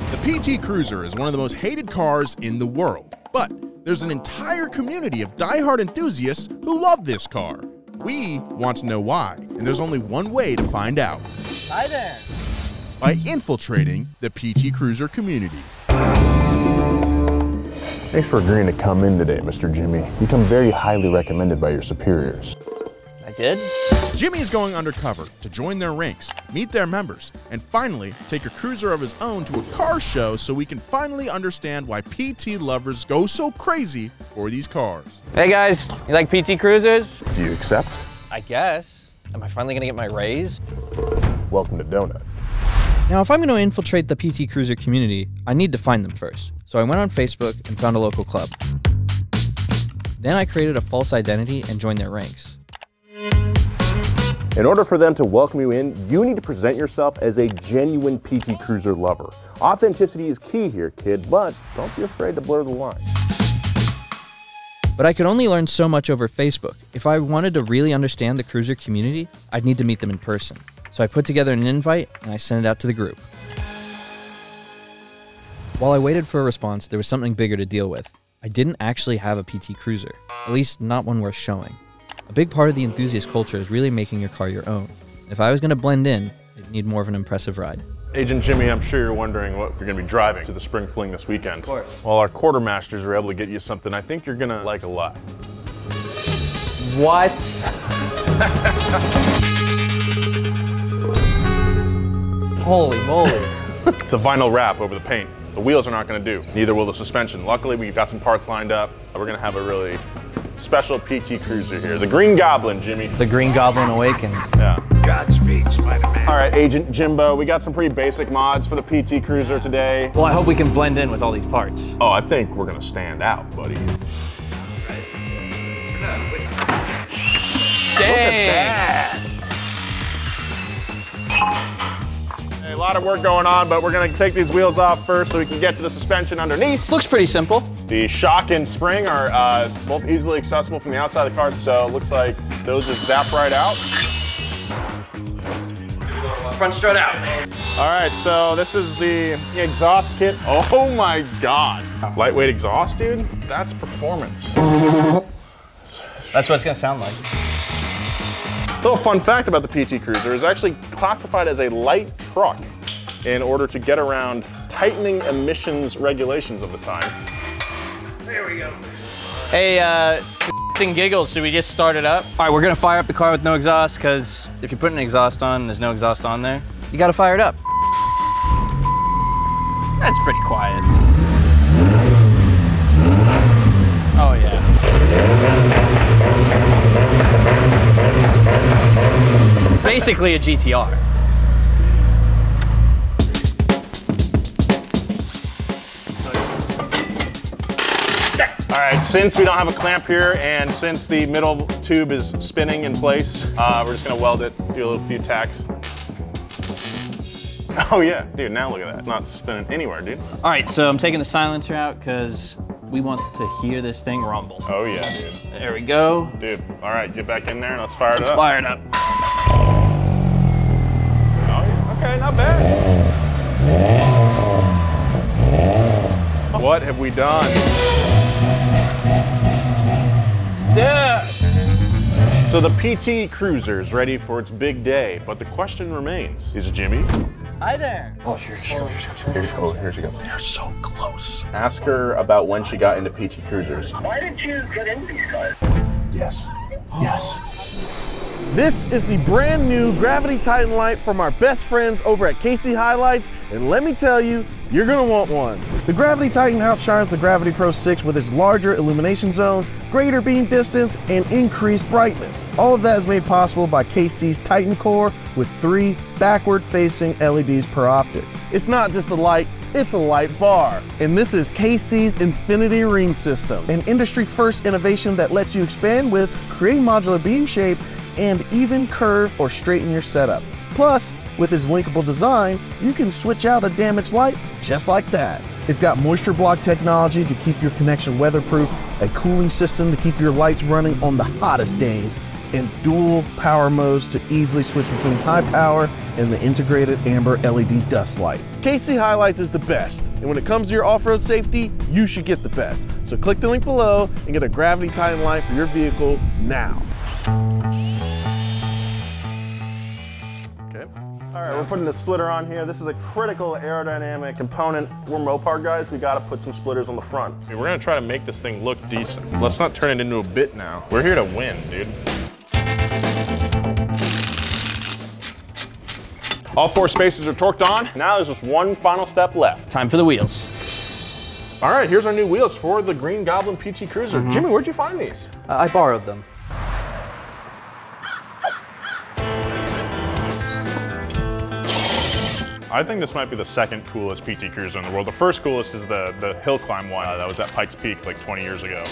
The PT Cruiser is one of the most hated cars in the world, but there's an entire community of die-hard enthusiasts who love this car. We want to know why, and there's only one way to find out. Hi there. By infiltrating the PT Cruiser community. Thanks for agreeing to come in today, Mr. Jimmy. You come very highly recommended by your superiors. I did? Jimmy is going undercover to join their ranks, meet their members, and finally take a cruiser of his own to a car show so we can finally understand why PT lovers go so crazy for these cars. Hey guys, you like PT Cruisers? Do you accept? I guess. Am I finally gonna get my raise? Welcome to Donut. Now, if I'm going to infiltrate the PT Cruiser community, I need to find them first. So I went on Facebook and found a local club. Then I created a false identity and joined their ranks. In order for them to welcome you in, you need to present yourself as a genuine PT Cruiser lover. Authenticity is key here, kid, but don't be afraid to blur the line. But I could only learn so much over Facebook. If I wanted to really understand the Cruiser community, I'd need to meet them in person. So I put together an invite and I sent it out to the group. While I waited for a response, there was something bigger to deal with. I didn't actually have a PT Cruiser, at least not one worth showing. A big part of the enthusiast culture is really making your car your own. If I was going to blend in, I'd need more of an impressive ride. Agent Jimmy, I'm sure you're wondering what you're going to be driving to the spring fling this weekend. Of course. Well, our quartermasters were able to get you something I think you're going to like a lot. What? Holy moly. It's a vinyl wrap over the paint. The wheels are not going to do. Neither will the suspension. Luckily, we've got some parts lined up. We're going to have a really special PT Cruiser here. The Green Goblin, Jimmy. The Green Goblin awakens. Yeah. Godspeed, Spider-Man. All right, Agent Jimbo, we got some pretty basic mods for the PT Cruiser today. Well, I hope we can blend in with all these parts. Oh, I think we're going to stand out, buddy. Dang! Hey, a lot of work going on, but we're going to take these wheels off first so we can get to the suspension underneath. Looks pretty simple. The shock and spring are both easily accessible from the outside of the car, so it looks like those just zap right out. Front strut out. All right, so this is the exhaust kit. Oh my God. Lightweight exhaust, dude? That's performance. That's what it's gonna sound like. Little fun fact about the PT Cruiser is actually classified as a light truck in order to get around tightening emissions regulations of the time. There we go. Hey, and giggles, should we just start it up? All right, we're gonna fire up the car with no exhaust, because if you put an exhaust on and there's no exhaust on there, you gotta fire it up. That's pretty quiet. Oh yeah. Basically a GTR. All right, since we don't have a clamp here and since the middle tube is spinning in place, we're just gonna weld it, do a few tacks. Oh yeah, dude, now look at that. It's not spinning anywhere, dude. All right, so I'm taking the silencer out because we want to hear this thing rumble. Oh yeah, dude. There we go. Dude, all right, get back in there and let's fire it up. Let's fire it up. Oh yeah, okay, not bad. What have we done? Yeah. So the PT Cruiser's ready for its big day, but the question remains, is Jimmy? Hi there. Oh, here she goes. Here she goes. They're so close. Ask her about when she got into PT Cruisers. Why did you get into these cars? Yes. Yes. This is the brand new Gravity Titan light from our best friends over at KC Highlights, and let me tell you, you're gonna want one. The Gravity Titan outshines the Gravity Pro 6 with its larger illumination zone, greater beam distance, and increased brightness. All of that is made possible by KC's Titan Core with 3 backward-facing LEDs per optic. It's not just a light, it's a light bar. And this is KC's Infinity Ring System, an industry-first innovation that lets you expand with, create modular beam shape, and even curve or straighten your setup. Plus, with its linkable design, you can switch out a damaged light just like that. It's got moisture block technology to keep your connection weatherproof, a cooling system to keep your lights running on the hottest days, and dual power modes to easily switch between high power and the integrated amber LED dust light. KC Highlights is the best, and when it comes to your off-road safety, you should get the best. So click the link below and get a Gravity Titan light for your vehicle now. All right, we're putting the splitter on here. This is a critical aerodynamic component. We're Mopar guys, we gotta put some splitters on the front. I mean, we're gonna try to make this thing look decent. Let's not turn it into a bit now. We're here to win, dude. All 4 spacers are torqued on. Now there's just one final step left. Time for the wheels. All right, here's our new wheels for the Green Goblin PT Cruiser. Jimmy, where'd you find these? I borrowed them. I think this might be the second coolest PT Cruiser in the world. The first coolest is the hill climb one that was at Pikes Peak like 20 years ago.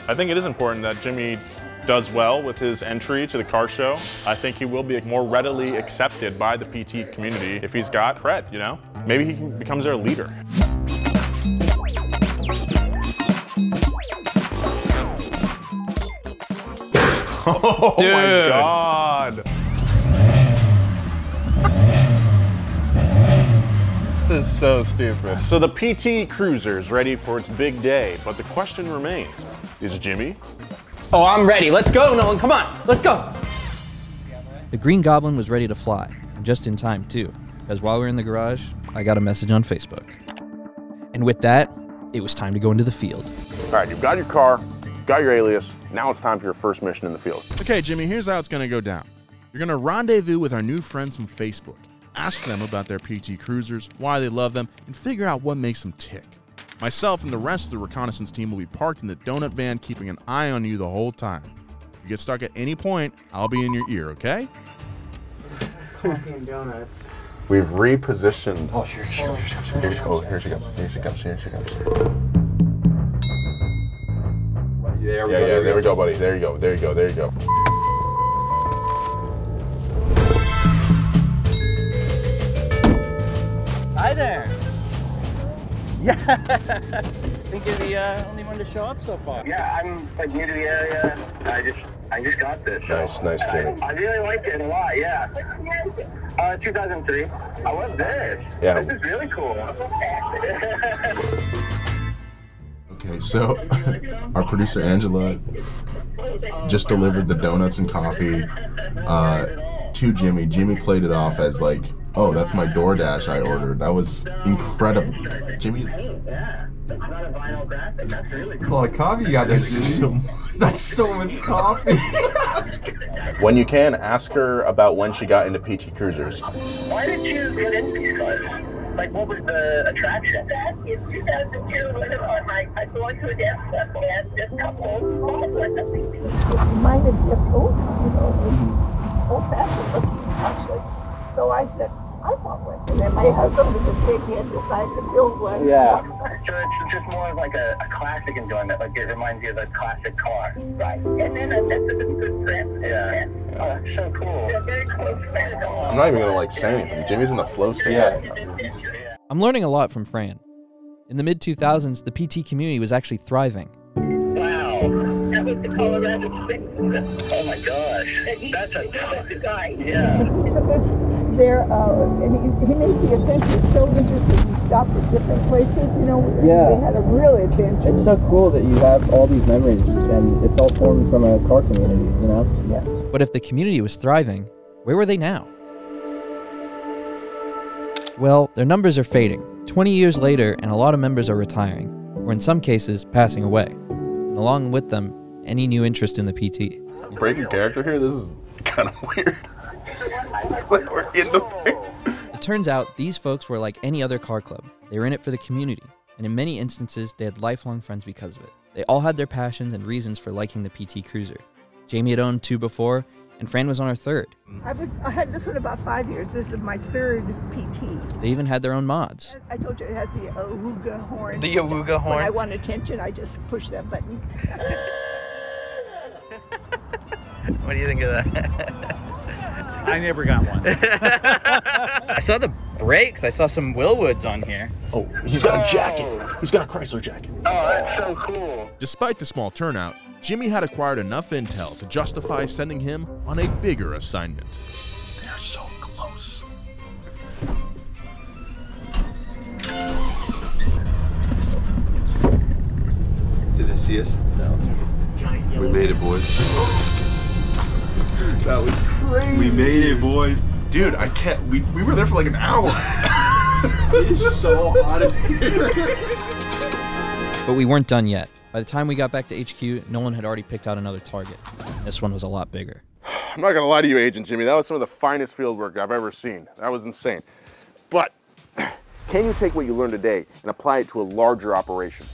I think it is important that Jimmy does well with his entry to the car show. I think he will be more readily accepted by the PT community if he's got cred, you know? Maybe he becomes their leader. Oh Dude. my God. This is so stupid. So the PT Cruiser is ready for its big day, but the question remains, is Jimmy? Oh, I'm ready. Let's go, Nolan. Come on. Let's go. The Green Goblin was ready to fly, and just in time too, because while we were in the garage, I got a message on Facebook. And with that, it was time to go into the field. All right, you've got your car, you've got your alias, now it's time for your first mission in the field. Okay, Jimmy, here's how it's gonna go down. You're gonna rendezvous with our new friends from Facebook. Ask them about their PT Cruisers, why they love them, and figure out what makes them tick. Myself and the rest of the reconnaissance team will be parked in the donut van, keeping an eye on you the whole time. If you get stuck at any point, I'll be in your ear, okay? Coffee and donuts. We've repositioned. Oh, here she comes. Here she comes. Here she comes. Here she comes. Here she comes. There we go. Yeah, there we go, buddy. There you go. There you go. There you go. Hi there. Yeah. I think you're the only one to show up so far. Yeah, I'm like new to the area. I just got this. So Nice, Jimmy. I really liked it a lot, yeah. 2003. I love this. Yeah. This is really cool. Okay, so our producer Angela just delivered the donuts and coffee to Jimmy. Jimmy played it off as like, oh, that's my DoorDash I ordered. That was incredible. Jimmy. Yeah. It's not a vinyl graphic. That's really cool. A lot of coffee you got there, Jimmy. That's so much coffee. When you can, ask her about when she got into PT Cruisers. Why did you get into these cars? Like, what was the attraction? Back in 2002, I belonged to a dance club, and this couple reminded me of old times, old-fashioned looking, actually. So I said, I want one. And then my husband was a big and decided to build one. Yeah. So it's just more of like a classic enjoyment, like it reminds you of a classic car. Right. And then that's a good friend. Yeah. Oh, that's so cool. They're very close friends. I'm not even gonna like say anything. Jimmy's in the flow state. Yeah. I'm learning a lot from Fran. In the mid-2000s, the PT community was actually thriving. Wow. That was the Colorado Springs. Oh my gosh. That's a guy. Yeah. There, and he made the adventure so interesting. He stopped at different places, you know. Yeah. They had a real adventure. It's so cool that you have all these memories and it's all formed from a car community, you know? Yeah. But if the community was thriving, where were they now? Well, their numbers are fading. 20 years later, and a lot of members are retiring, or in some cases, passing away. And along with them, any new interest in the PT. Breaking character here, this is kind of weird. Like we're in the thing. It turns out these folks were like any other car club. They were in it for the community, and in many instances, they had lifelong friends because of it. They all had their passions and reasons for liking the PT Cruiser. Jamie had owned 2 before, and Fran was on her 3rd. I had this one about 5 years. This is my 3rd PT. They even had their own mods. I told you it has the awooga horn. The awooga horn. When I want attention, I just push that button. What do you think of that? I never got one. I saw the brakes. I saw some Willwoods on here. Oh, he's got a jacket. He's got a Chrysler jacket. Oh, that's so cool. Despite the small turnout, Jimmy had acquired enough intel to justify sending him on a bigger assignment. They're so close. Did they see us? No. We made it, boys. That was crazy. We made it, boys. Dude, I can't. We were there for like an hour. It is so hot in here. But we weren't done yet. By the time we got back to HQ, Nolan had already picked out another target. This one was a lot bigger. I'm not gonna lie to you, Agent Jimmy. That was some of the finest field work I've ever seen. That was insane. But can you take what you learned today and apply it to a larger operation?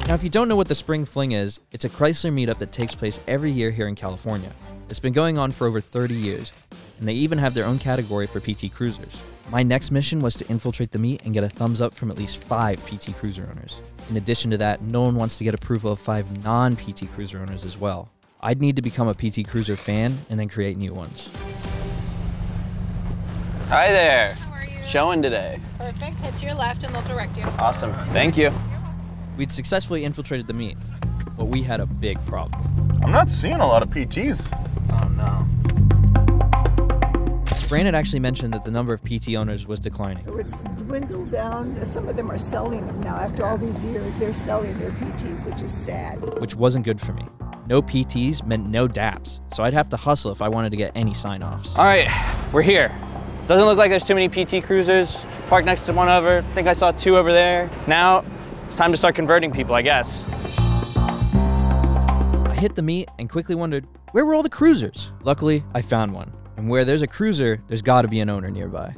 Now, if you don't know what the Spring Fling is, it's a Chrysler meetup that takes place every year here in California. It's been going on for over 30 years, and they even have their own category for PT Cruisers. My next mission was to infiltrate the meet and get a thumbs up from at least 5 PT Cruiser owners. In addition to that, Nolan wants to get approval of 5 non-PT Cruiser owners as well. I'd need to become a PT Cruiser fan and then create new ones. Hi there. How are you? Showing today. Perfect. Head to your left and they'll direct you. Awesome. Thank you. We'd successfully infiltrated the meet, but we had a big problem. I'm not seeing a lot of PTs. Oh no. Fran had actually mentioned that the number of PT owners was declining. So it's dwindled down. Some of them are selling them now. After all these years, they're selling their PTs, which is sad. Which wasn't good for me. No PTs meant no DAPs, so I'd have to hustle if I wanted to get any sign-offs. All right, we're here. Doesn't look like there's too many PT Cruisers. Parked next to one over. I think I saw 2 over there. Now, it's time to start converting people, I guess. I hit the meet and quickly wondered, where were all the cruisers? Luckily, I found one. And where there's a cruiser, there's gotta be an owner nearby.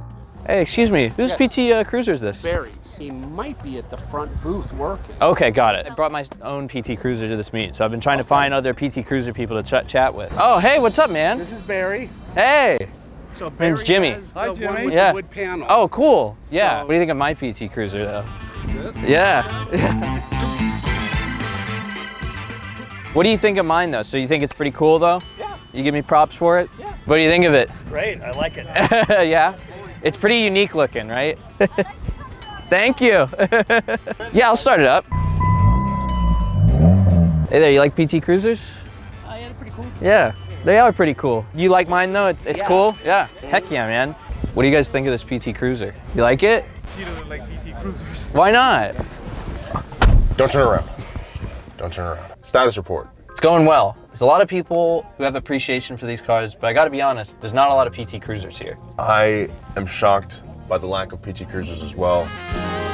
Hey, excuse me, whose PT Cruiser is this? Barry's. He might be at the front booth working. Okay, got it. I brought my own PT Cruiser to this meet, so I've been trying to find other PT Cruiser people to chat with. Oh, hey, what's up, man? This is Barry. Hey. So My name's Jimmy. Hi, Jimmy. One with Yeah. the wood panel. Oh, cool. Yeah. So- What do you think of my PT Cruiser, though? Good. Yeah. What do you think of mine, though? So you think it's pretty cool, though? Yeah. You give me props for it? Yeah. What do you think of it? It's great. I like it. Yeah? It's pretty unique looking, right? Thank you. Yeah, I'll start it up. Hey there, you like PT Cruisers? Yeah, they're pretty cool. Yeah, they are pretty cool. You like mine, though? It's Yeah. cool? Yeah. Heck yeah, man. What do you guys think of this PT Cruiser? You like it? He doesn't like PT Cruisers. Why not? Don't turn around. Don't turn around. Status report. It's going well. There's a lot of people who have appreciation for these cars, but I gotta be honest, there's not a lot of PT Cruisers here. I am shocked by the lack of PT Cruisers as well.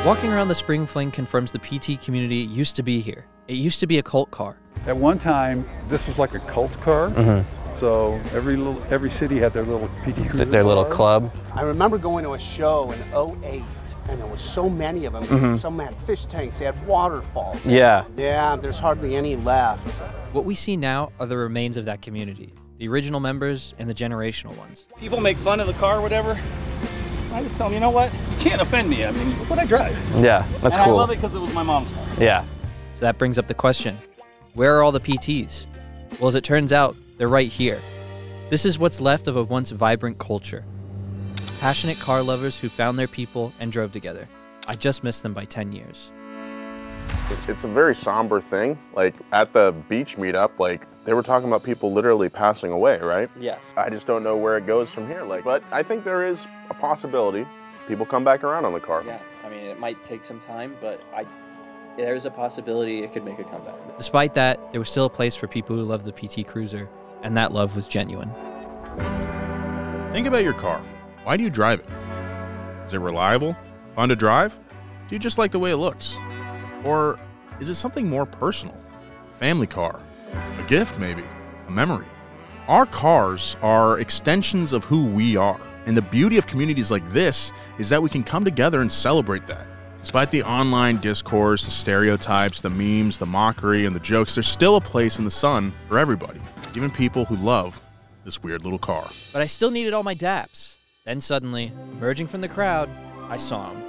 Walking around the Spring Fling confirms the PT community used to be here. It used to be a cult car. At one time, this was like a cult car. So every city had their little PT Cruiser. Their little car. club. I remember going to a show in '08, and there was so many of them. Some had fish tanks, they had waterfalls. Yeah. Yeah, there's hardly any left. What we see now are the remains of that community, the original members and the generational ones. People make fun of the car or whatever. I just tell them, you know what? You can't offend me. I mean, look what I drive. Yeah, that's and cool. I love it because it was my mom's car. Yeah. So that brings up the question, where are all the PTs? Well, as it turns out, they're right here. This is what's left of a once vibrant culture. Passionate car lovers who found their people and drove together. I just missed them by 10 years. It's a very somber thing. Like at the beach meetup, like they were talking about people literally passing away, right? Yes. I just don't know where it goes from here. Like, but I think there is a possibility people come back around on the car. Yeah, I mean, it might take some time, but there's a possibility it could make a comeback. Despite that, there was still a place for people who loved the PT Cruiser, and that love was genuine. Think about your car. Why do you drive it? Is it reliable? Fun to drive? Do you just like the way it looks? Or is it something more personal? A family car? A gift, maybe? A memory? Our cars are extensions of who we are. And the beauty of communities like this is that we can come together and celebrate that. Despite the online discourse, the stereotypes, the memes, the mockery, and the jokes, there's still a place in the sun for everybody, even people who love this weird little car. But I still needed all my DAPs. Then suddenly, emerging from the crowd, I saw him.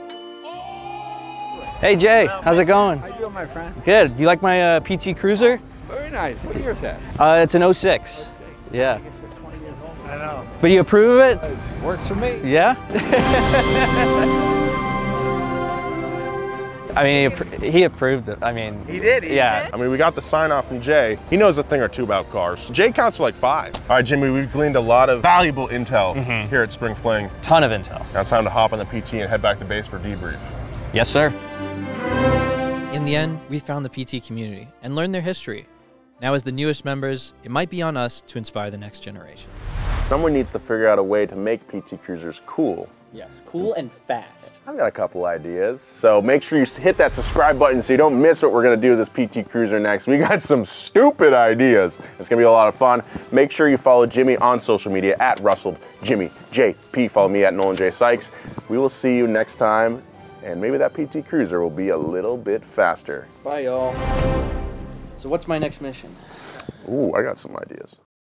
Hey Jay, how's it going? How you doing, my friend? Good. Do you like my PT Cruiser? Very nice. What year is that? It's an 06. Yeah. I know. But you approve of it? Works for me. Yeah? I mean, he approved it. I mean, he did. Yeah. I mean, we got the sign off from Jay. He knows a thing or two about cars. Jay counts for like 5. All right, Jimmy, we've gleaned a lot of valuable intel here at Spring Fling. Ton of intel. Now it's time to hop on the PT and head back to base for debrief. Yes, sir. In the end, we found the PT community and learned their history. Now, as the newest members, it might be on us to inspire the next generation. Someone needs to figure out a way to make PT Cruisers cool. Yes, cool and fast. I've got a couple ideas. So make sure you hit that subscribe button so you don't miss what we're gonna do with this PT Cruiser next. We got some stupid ideas. It's gonna be a lot of fun. Make sure you follow Jimmy on social media at RussellJimmyJP. Follow me at Nolan J. Sykes. We will see you next time, and maybe that PT Cruiser will be a little bit faster. Bye, y'all. So what's my next mission? Ooh, I got some ideas.